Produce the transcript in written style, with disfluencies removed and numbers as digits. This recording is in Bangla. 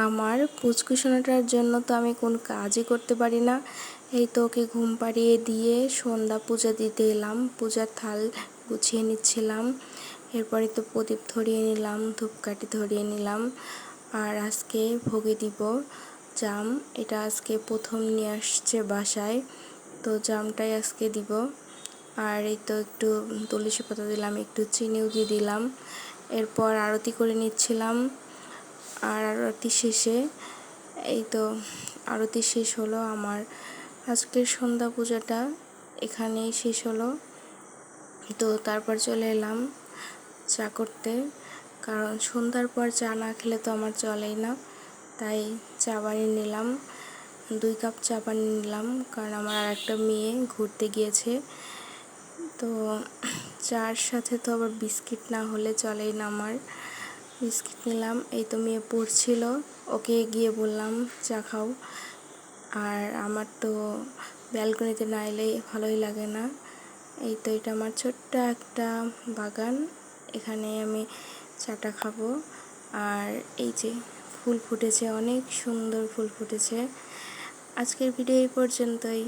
আমার পুচকুসোনাটার জন্য তো আমি কোনো কাজই করতে পারি না। এই তো ওকে ঘুম পাড়িয়ে দিয়ে সন্ধ্যা পূজা দিতে এলাম, পূজার থাল গুছিয়ে নিচ্ছিলাম। এরপরে তো প্রদীপ ধরিয়ে নিলাম, ধূপকাঠি ধরিয়ে নিলাম। আর আজকে ভোগে দিব জাম। এটা আজকে প্রথম নিয়ে আসছে বাসায়, তো জামটাই আজকে দিব। আর এই তো একটু তুলসী পাতা দিলাম, একটু চিনিও দিয়ে দিলাম। এরপর আরতি করে নিচ্ছিলাম। আর আরতি শেষে এই তো আরতি শেষ হলো। আমার আজকের সন্ধ্যা পূজাটা এখানেই শেষ হলো। তো তারপর চলে এলাম চা করতে, কারণ সন্ধ্যার পর চা না খেলে তো আমার চলেই না। তাই চা বানিয়ে নিলাম, 2 কাপ চা বানিয়ে নিলাম, কারণ আমার আর একটা মেয়ে ঘুরতে গিয়েছে। তো চার সাথে তো আবার বিস্কিট না হলে চলেই না আমার। বিস্কিট নিলাম। এই তো মেয়ে পড়ছিল, ওকে গিয়ে বললাম চা খাও। আর আমার তো ব্যালকনিতে না এলে ভালোই লাগে না। এই তো এটা আমার ছোট্ট একটা বাগান, এখানে আমি চাটা খাবো। আর এই যে ফুল ফুটেছে, অনেক সুন্দর ফুল ফুটেছে। আজকের ভিডিও এই পর্যন্তই।